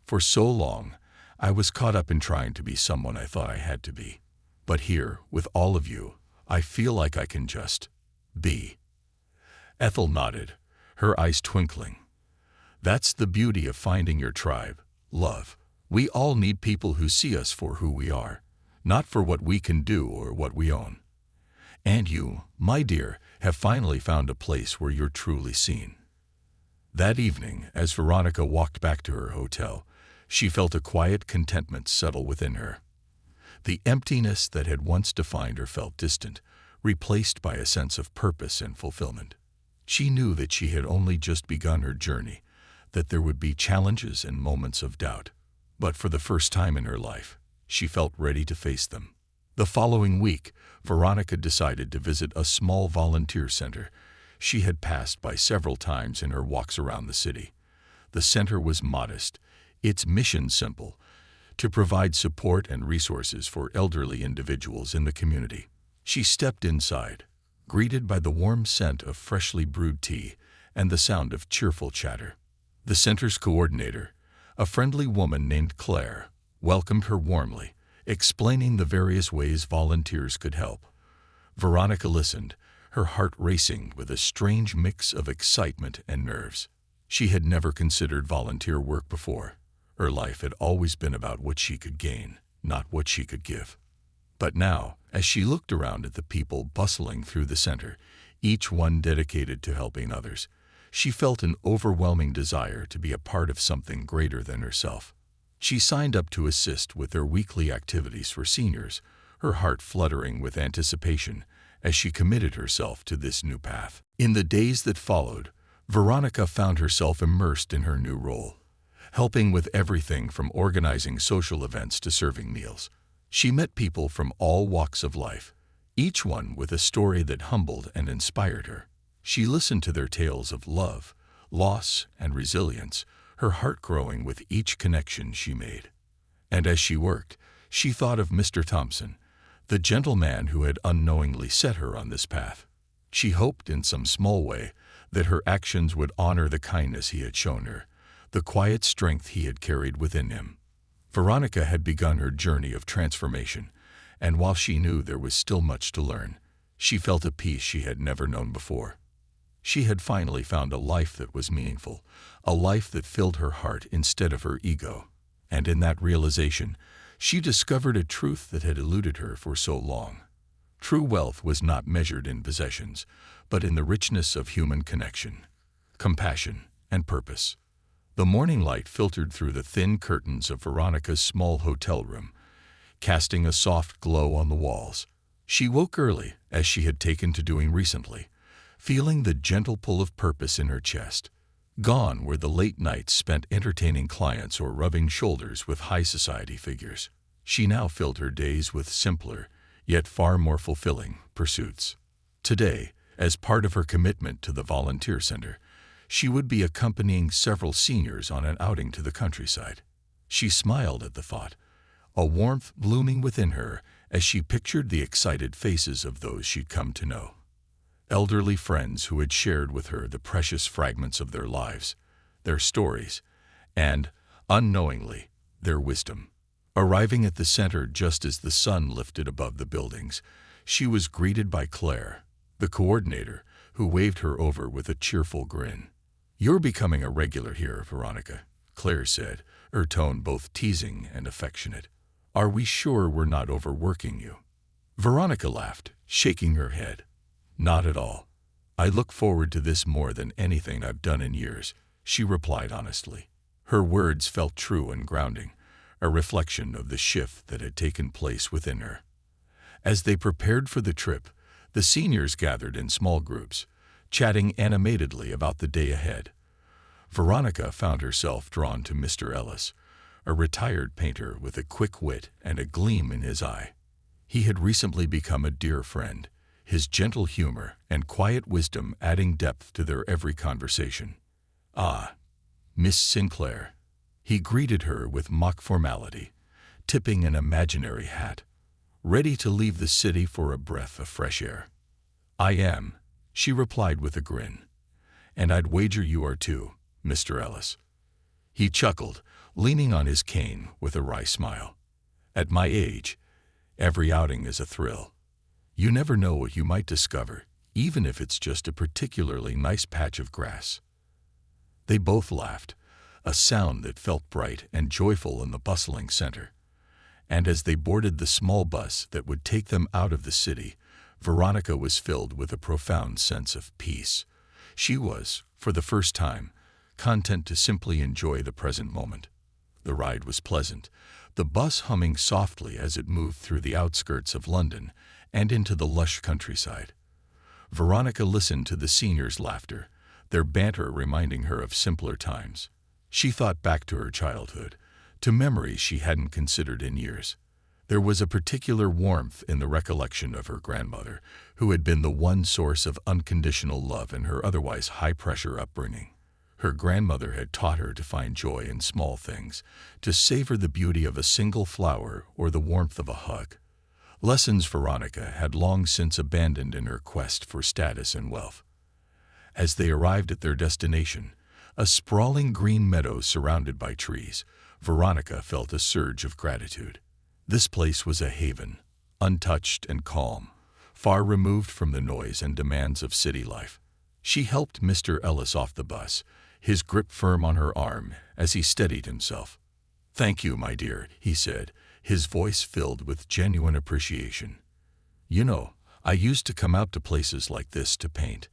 "For so long, I was caught up in trying to be someone I thought I had to be. But here, with all of you, I feel like I can just be. Ethel nodded, her eyes twinkling. That's the beauty of finding your tribe, love. We all need people who see us for who we are, not for what we can do or what we own. And you, my dear, have finally found a place where you're truly seen. That evening, as Veronica walked back to her hotel, she felt a quiet contentment settle within her. The emptiness that had once defined her felt distant, replaced by a sense of purpose and fulfillment. She knew that she had only just begun her journey, that there would be challenges and moments of doubt. But for the first time in her life, she felt ready to face them. The following week, Veronica decided to visit a small volunteer center she had passed by several times in her walks around the city. The center was modest, its mission simple, to provide support and resources for elderly individuals in the community. She stepped inside, greeted by the warm scent of freshly brewed tea and the sound of cheerful chatter. The center's coordinator, a friendly woman named Claire, welcomed her warmly, explaining the various ways volunteers could help. Veronica listened, her heart racing with a strange mix of excitement and nerves. She had never considered volunteer work before. Her life had always been about what she could gain, not what she could give. But now, as she looked around at the people bustling through the center, each one dedicated to helping others, she felt an overwhelming desire to be a part of something greater than herself. She signed up to assist with their weekly activities for seniors, her heart fluttering with anticipation as she committed herself to this new path. In the days that followed, Veronica found herself immersed in her new role, helping with everything from organizing social events to serving meals. She met people from all walks of life, each one with a story that humbled and inspired her. She listened to their tales of love, loss, and resilience, her heart growing with each connection she made. And as she worked, she thought of Mr. Thompson, the gentleman who had unknowingly set her on this path. She hoped in some small way that her actions would honor the kindness he had shown her, the quiet strength he had carried within him. Veronica had begun her journey of transformation, and while she knew there was still much to learn, she felt a peace she had never known before. She had finally found a life that was meaningful, a life that filled her heart instead of her ego. And in that realization, she discovered a truth that had eluded her for so long. True wealth was not measured in possessions, but in the richness of human connection, compassion, and purpose. The morning light filtered through the thin curtains of Veronica's small hotel room, casting a soft glow on the walls. She woke early, as she had taken to doing recently, feeling the gentle pull of purpose in her chest. Gone were the late nights spent entertaining clients or rubbing shoulders with high society figures. She now filled her days with simpler, yet far more fulfilling, pursuits. Today, as part of her commitment to the volunteer center, she would be accompanying several seniors on an outing to the countryside. She smiled at the thought, a warmth blooming within her as she pictured the excited faces of those she'd come to know. Elderly friends who had shared with her the precious fragments of their lives, their stories, and, unknowingly, their wisdom. Arriving at the center just as the sun lifted above the buildings, she was greeted by Claire, the coordinator, who waved her over with a cheerful grin. "You're becoming a regular here, Veronica," Claire said, her tone both teasing and affectionate. "Are we sure we're not overworking you?" Veronica laughed, shaking her head. "Not at all. I look forward to this more than anything I've done in years," she replied honestly. Her words felt true and grounding, a reflection of the shift that had taken place within her. As they prepared for the trip, the seniors gathered in small groups, chatting animatedly about the day ahead. Veronica found herself drawn to Mr. Ellis, a retired painter with a quick wit and a gleam in his eye. He had recently become a dear friend, his gentle humor and quiet wisdom adding depth to their every conversation. "Ah, Miss Sinclair." He greeted her with mock formality, tipping an imaginary hat, ready to leave the city for a breath of fresh air. "I am," she replied with a grin. "And I'd wager you are too, Mr. Ellis." He chuckled, leaning on his cane with a wry smile. "At my age, Every outing is a thrill. You never know what you might discover, even if it's just a particularly nice patch of grass." They both laughed, a sound that felt bright and joyful in the bustling center. And as they boarded the small bus that would take them out of the city, Veronica was filled with a profound sense of peace. She was, for the first time, content to simply enjoy the present moment. The ride was pleasant, the bus humming softly as it moved through the outskirts of London and into the lush countryside. Veronica listened to the seniors' laughter, their banter reminding her of simpler times. She thought back to her childhood, to memories she hadn't considered in years. There was a particular warmth in the recollection of her grandmother, who had been the one source of unconditional love in her otherwise high-pressure upbringing. Her grandmother had taught her to find joy in small things, to savor the beauty of a single flower or the warmth of a hug. Lessons Veronica had long since abandoned in her quest for status and wealth. As they arrived at their destination, a sprawling green meadow surrounded by trees, Veronica felt a surge of gratitude. This place was a haven, untouched and calm, far removed from the noise and demands of city life. She helped Mr. Ellis off the bus, his grip firm on her arm as he steadied himself. "Thank you, my dear," he said, his voice filled with genuine appreciation. "You know, I used to come out to places like this to paint.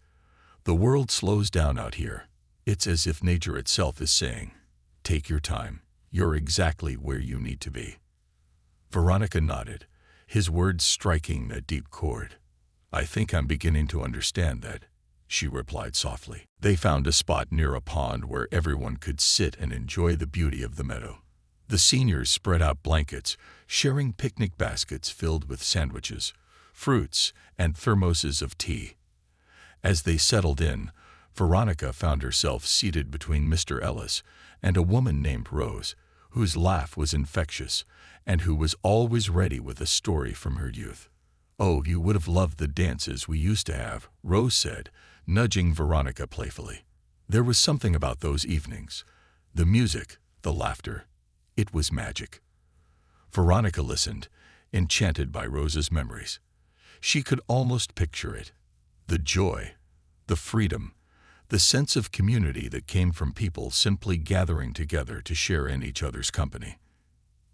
The world slows down out here. It's as if nature itself is saying, 'Take your time. You're exactly where you need to be.'" Veronica nodded, his words striking a deep chord. "I think I'm beginning to understand that," she replied softly. They found a spot near a pond where everyone could sit and enjoy the beauty of the meadow. The seniors spread out blankets, sharing picnic baskets filled with sandwiches, fruits, and thermoses of tea. As they settled in, Veronica found herself seated between Mr. Ellis and a woman named Rose, whose laugh was infectious and who was always ready with a story from her youth. "Oh, you would have loved the dances we used to have," Rose said, nudging Veronica playfully. There was something about those evenings. The music, the laughter. It was magic. Veronica listened, enchanted by Rose's memories. She could almost picture it. The joy, the freedom, the sense of community that came from people simply gathering together to share in each other's company.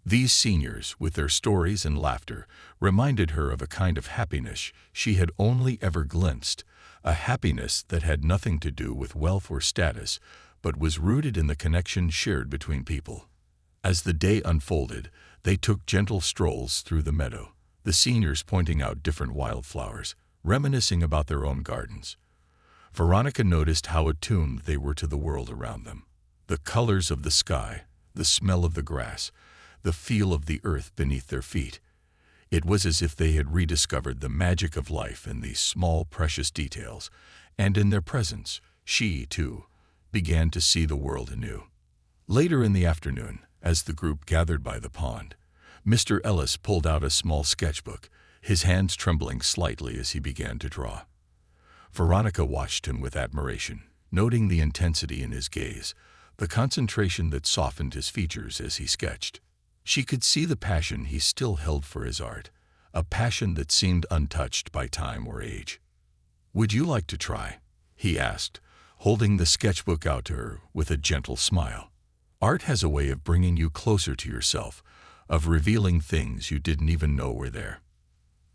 These seniors, with their stories and laughter, reminded her of a kind of happiness she had only ever glimpsed, a happiness that had nothing to do with wealth or status, but was rooted in the connection shared between people. As the day unfolded, they took gentle strolls through the meadow, the seniors pointing out different wildflowers, reminiscing about their own gardens. Veronica noticed how attuned they were to the world around them. The colors of the sky, the smell of the grass, the feel of the earth beneath their feet. It was as if they had rediscovered the magic of life in these small, precious details, and in their presence, she, too, began to see the world anew. Later in the afternoon, as the group gathered by the pond, Mr. Ellis pulled out a small sketchbook, his hands trembling slightly as he began to draw. Veronica watched him with admiration, noting the intensity in his gaze, the concentration that softened his features as he sketched. She could see the passion he still held for his art, a passion that seemed untouched by time or age. "Would you like to try?" he asked, holding the sketchbook out to her with a gentle smile. "Art has a way of bringing you closer to yourself, of revealing things you didn't even know were there."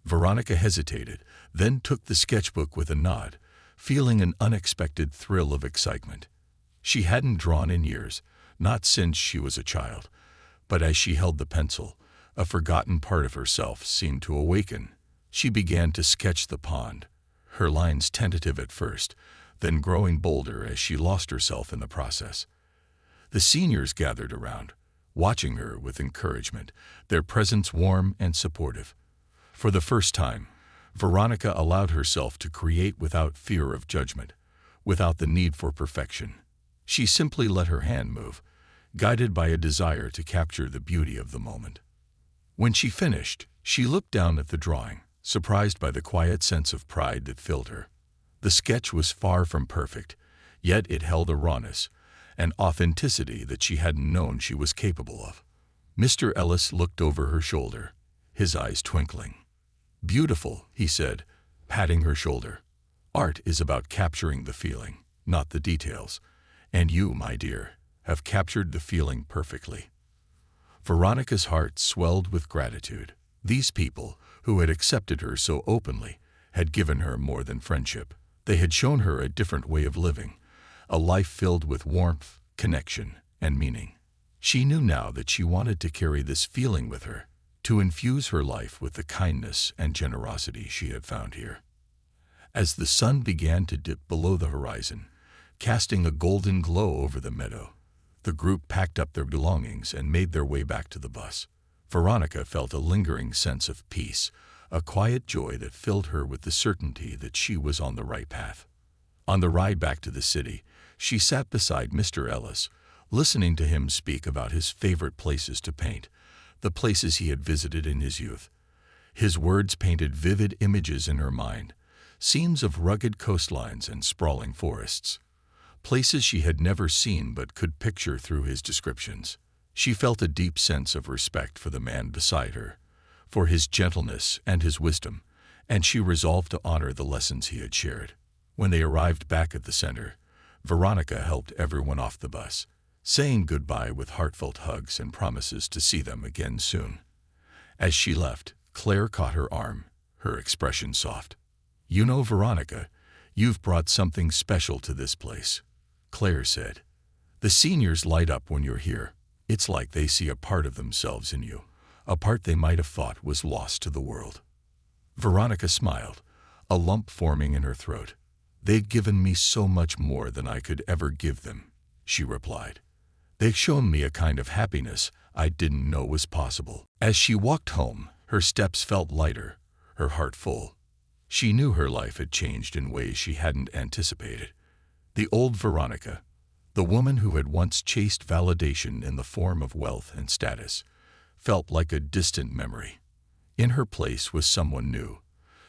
Veronica hesitated, then took the sketchbook with a nod, feeling an unexpected thrill of excitement. She hadn't drawn in years, not since she was a child, but as she held the pencil, a forgotten part of herself seemed to awaken. She began to sketch the pond, her lines tentative at first, then growing bolder as she lost herself in the process. The seniors gathered around, watching her with encouragement, their presence warm and supportive. For the first time, Veronica allowed herself to create without fear of judgment, without the need for perfection. She simply let her hand move, guided by a desire to capture the beauty of the moment. When she finished, she looked down at the drawing, surprised by the quiet sense of pride that filled her. The sketch was far from perfect, yet it held a rawness, an authenticity that she hadn't known she was capable of. Mr. Ellis looked over her shoulder, his eyes twinkling. "Beautiful," he said, patting her shoulder. "Art is about capturing the feeling, not the details. And you, my dear, have captured the feeling perfectly." Veronica's heart swelled with gratitude. These people, who had accepted her so openly, had given her more than friendship. They had shown her a different way of living, a life filled with warmth, connection, and meaning. She knew now that she wanted to carry this feeling with her, to infuse her life with the kindness and generosity she had found here. As the sun began to dip below the horizon, casting a golden glow over the meadow, the group packed up their belongings and made their way back to the bus. Veronica felt a lingering sense of peace, a quiet joy that filled her with the certainty that she was on the right path. On the ride back to the city, she sat beside Mr. Ellis, listening to him speak about his favorite places to paint, the places he had visited in his youth. His words painted vivid images in her mind, scenes of rugged coastlines and sprawling forests, places she had never seen but could picture through his descriptions. She felt a deep sense of respect for the man beside her, for his gentleness and his wisdom, and she resolved to honor the lessons he had shared. When they arrived back at the center, Veronica helped everyone off the bus, saying goodbye with heartfelt hugs and promises to see them again soon. As she left, Claire caught her arm, her expression soft. "You know, Veronica, you've brought something special to this place," Claire said. "The seniors light up when you're here. It's like they see a part of themselves in you, a part they might have thought was lost to the world." Veronica smiled, a lump forming in her throat. "They've given me so much more than I could ever give them," she replied. "They've shown me a kind of happiness I didn't know was possible." As she walked home, her steps felt lighter, her heart full. She knew her life had changed in ways she hadn't anticipated. The old Veronica, the woman who had once chased validation in the form of wealth and status, felt like a distant memory. In her place was someone new,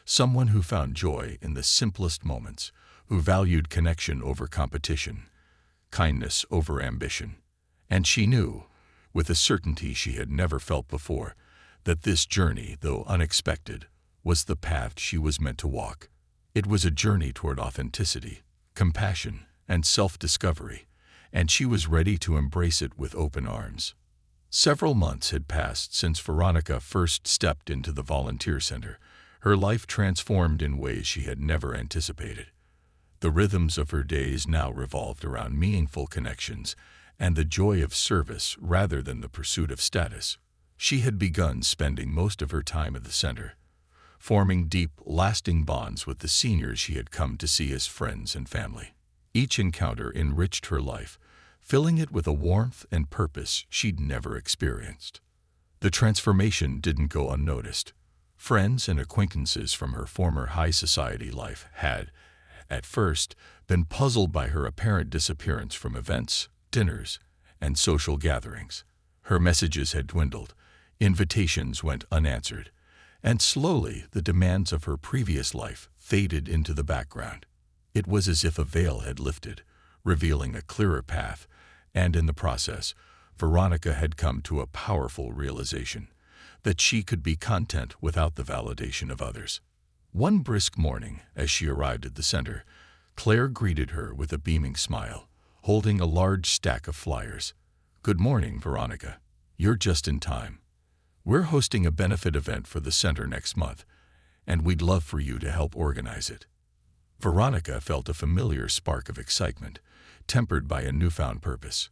someone who found joy in the simplest moments, who valued connection over competition, kindness over ambition. And she knew, with a certainty she had never felt before, that this journey, though unexpected, was the path she was meant to walk. It was a journey toward authenticity, compassion, and self-discovery, and she was ready to embrace it with open arms. Several months had passed since Veronica first stepped into the volunteer center, her life transformed in ways she had never anticipated. The rhythms of her days now revolved around meaningful connections and the joy of service rather than the pursuit of status. She had begun spending most of her time at the center, forming deep, lasting bonds with the seniors she had come to see as friends and family. Each encounter enriched her life, filling it with a warmth and purpose she'd never experienced. The transformation didn't go unnoticed. Friends and acquaintances from her former high society life had, at first, been puzzled by her apparent disappearance from events, dinners, and social gatherings. Her messages had dwindled, invitations went unanswered, and slowly the demands of her previous life faded into the background. It was as if a veil had lifted, revealing a clearer path, and in the process, Veronica had come to a powerful realization that she could be content without the validation of others. One brisk morning, as she arrived at the center, Claire greeted her with a beaming smile, holding a large stack of flyers. "Good morning, Veronica. You're just in time. We're hosting a benefit event for the center next month, and we'd love for you to help organize it." Veronica felt a familiar spark of excitement, tempered by a newfound purpose.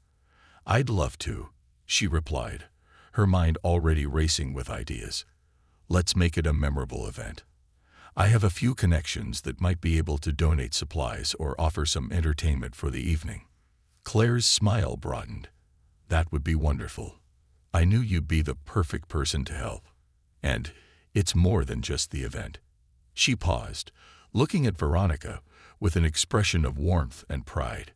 "I'd love to," she replied, her mind already racing with ideas. "Let's make it a memorable event. I have a few connections that might be able to donate supplies or offer some entertainment for the evening." Claire's smile broadened. "That would be wonderful. I knew you'd be the perfect person to help. And it's more than just the event." She paused, looking at Veronica with an expression of warmth and pride.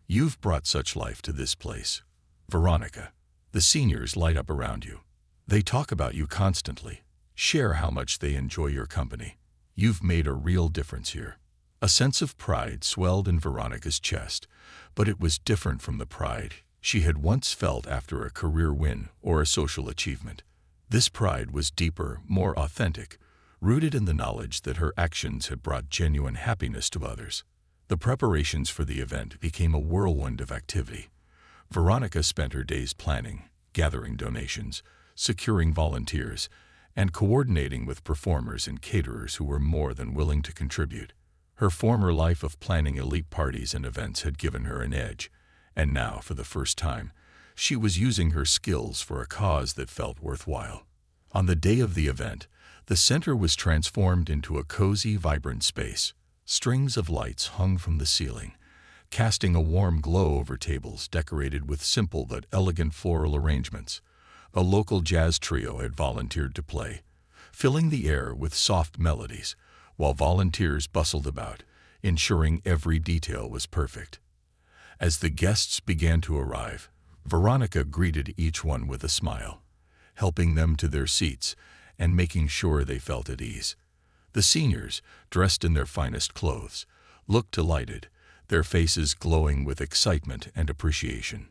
"You've brought such life to this place, Veronica. The seniors light up around you. They talk about you constantly, share how much they enjoy your company. You've made a real difference here." A sense of pride swelled in Veronica's chest, but it was different from the pride she had once felt after a career win or a social achievement. This pride was deeper, more authentic, rooted in the knowledge that her actions had brought genuine happiness to others. The preparations for the event became a whirlwind of activity. Veronica spent her days planning, gathering donations, securing volunteers, and coordinating with performers and caterers who were more than willing to contribute. Her former life of planning elite parties and events had given her an edge, and now, for the first time, she was using her skills for a cause that felt worthwhile. On the day of the event, the center was transformed into a cozy, vibrant space. Strings of lights hung from the ceiling, casting a warm glow over tables decorated with simple but elegant floral arrangements. A local jazz trio had volunteered to play, filling the air with soft melodies, while volunteers bustled about, ensuring every detail was perfect. As the guests began to arrive, Veronica greeted each one with a smile, helping them to their seats and making sure they felt at ease. The seniors, dressed in their finest clothes, looked delighted, their faces glowing with excitement and appreciation.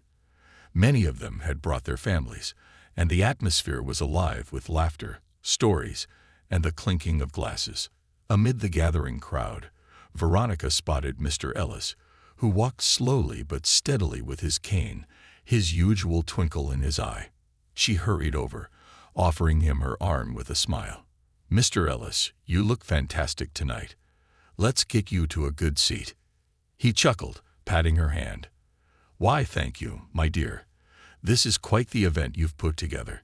Many of them had brought their families, and the atmosphere was alive with laughter, stories, and the clinking of glasses. Amid the gathering crowd, Veronica spotted Mr. Ellis, who walked slowly but steadily with his cane, his usual twinkle in his eye. She hurried over, offering him her arm with a smile. "Mr. Ellis, you look fantastic tonight. Let's get you to a good seat." He chuckled, patting her hand. "Why, thank you, my dear. This is quite the event you've put together.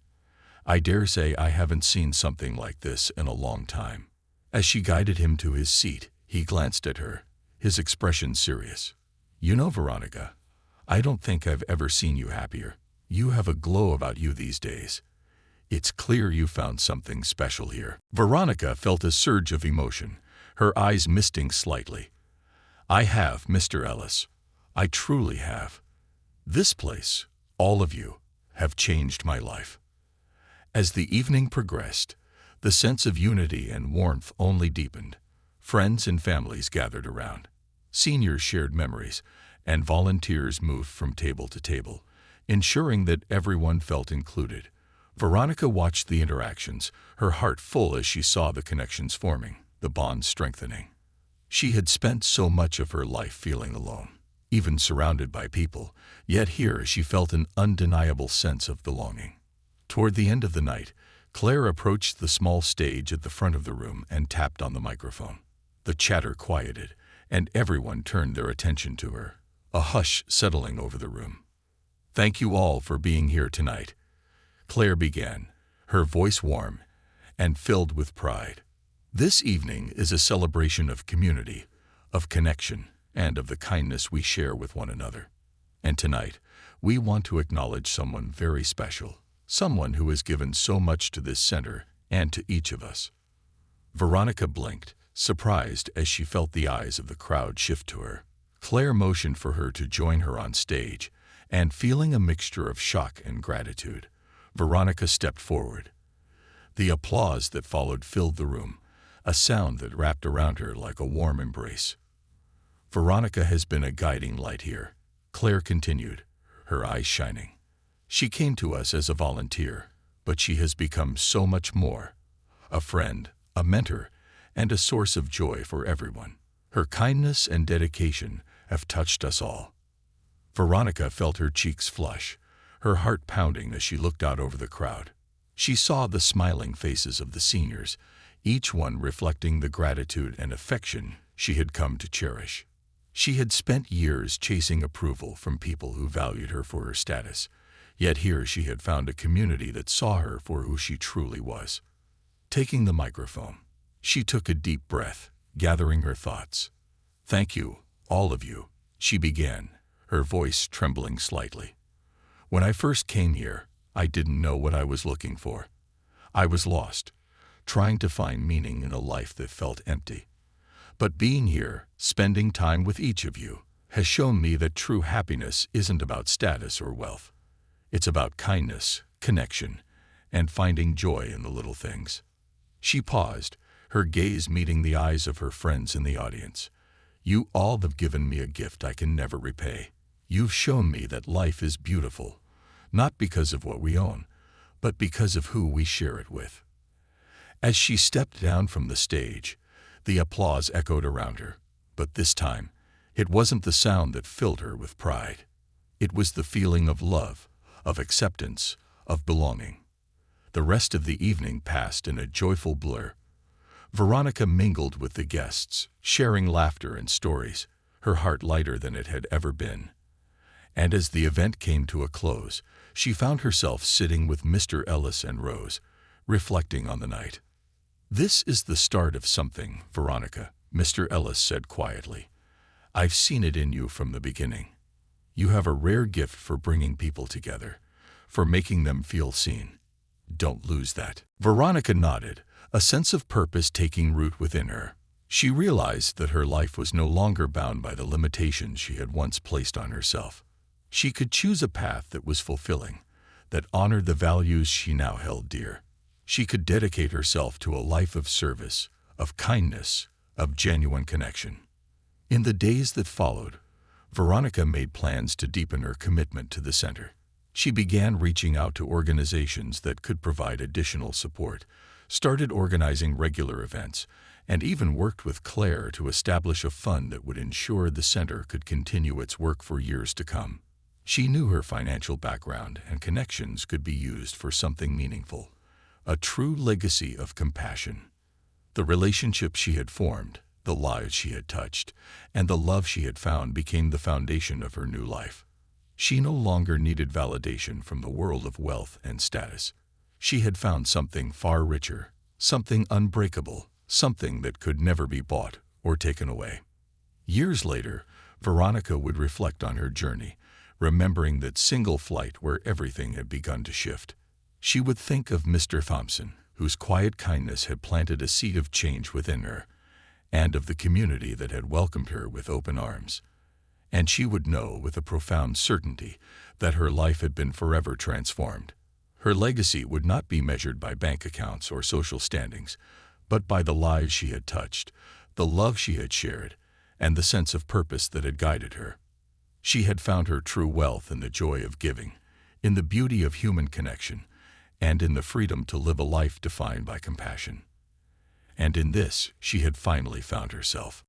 I dare say I haven't seen something like this in a long time." As she guided him to his seat, he glanced at her, his expression serious. "You know, Veronica, I don't think I've ever seen you happier. You have a glow about you these days. It's clear you found something special here." Veronica felt a surge of emotion, her eyes misting slightly. "I have, Mr. Ellis. I truly have. This place, all of you, have changed my life." As the evening progressed, the sense of unity and warmth only deepened. Friends and families gathered around. Seniors shared memories, and volunteers moved from table to table, ensuring that everyone felt included. Veronica watched the interactions, her heart full as she saw the connections forming, the bonds strengthening. She had spent so much of her life feeling alone, even surrounded by people, yet here she felt an undeniable sense of belonging. Toward the end of the night, Claire approached the small stage at the front of the room and tapped on the microphone. The chatter quieted, and everyone turned their attention to her, a hush settling over the room. "Thank you all for being here tonight," Claire began, her voice warm and filled with pride. "This evening is a celebration of community, of connection, and of the kindness we share with one another. And tonight, we want to acknowledge someone very special, someone who has given so much to this center and to each of us." Veronica blinked, surprised as she felt the eyes of the crowd shift to her. Claire motioned for her to join her on stage, and feeling a mixture of shock and gratitude, Veronica stepped forward. The applause that followed filled the room, a sound that wrapped around her like a warm embrace. "Veronica has been a guiding light here," Claire continued, her eyes shining. "She came to us as a volunteer, but she has become so much more: a friend, a mentor, and a source of joy for everyone. Her kindness and dedication have touched us all." Veronica felt her cheeks flush, her heart pounding as she looked out over the crowd. She saw the smiling faces of the seniors, each one reflecting the gratitude and affection she had come to cherish. She had spent years chasing approval from people who valued her for her status, yet here she had found a community that saw her for who she truly was. Taking the microphone, she took a deep breath, gathering her thoughts. "Thank you, all of you," she began, her voice trembling slightly. "When I first came here, I didn't know what I was looking for. I was lost, trying to find meaning in a life that felt empty. But being here, spending time with each of you, has shown me that true happiness isn't about status or wealth. It's about kindness, connection, and finding joy in the little things." She paused, her gaze meeting the eyes of her friends in the audience. "You all have given me a gift I can never repay. You've shown me that life is beautiful, not because of what we own, but because of who we share it with. As she stepped down from the stage, the applause echoed around her, but this time, it wasn't the sound that filled her with pride. It was the feeling of love, of acceptance, of belonging. The rest of the evening passed in a joyful blur. Veronica mingled with the guests, sharing laughter and stories, her heart lighter than it had ever been. And as the event came to a close, she found herself sitting with Mr. Ellis and Rose, reflecting on the night. "This is the start of something, Veronica," Mr. Ellis said quietly. "I've seen it in you from the beginning. You have a rare gift for bringing people together, for making them feel seen. Don't lose that." Veronica nodded, a sense of purpose taking root within her. She realized that her life was no longer bound by the limitations she had once placed on herself. She could choose a path that was fulfilling, that honored the values she now held dear. She could dedicate herself to a life of service, of kindness, of genuine connection. In the days that followed, Veronica made plans to deepen her commitment to the center. She began reaching out to organizations that could provide additional support, started organizing regular events, and even worked with Claire to establish a fund that would ensure the center could continue its work for years to come. She knew her financial background and connections could be used for something meaningful, a true legacy of compassion. The relationships she had formed, the lives she had touched, and the love she had found became the foundation of her new life. She no longer needed validation from the world of wealth and status. She had found something far richer, something unbreakable, something that could never be bought or taken away. Years later, Veronica would reflect on her journey, remembering that single flight where everything had begun to shift. She would think of Mr. Thompson, whose quiet kindness had planted a seed of change within her, and of the community that had welcomed her with open arms. And she would know with a profound certainty that her life had been forever transformed. Her legacy would not be measured by bank accounts or social standings, but by the lives she had touched, the love she had shared, and the sense of purpose that had guided her. She had found her true wealth in the joy of giving, in the beauty of human connection, and in the freedom to live a life defined by compassion. And in this, she had finally found herself.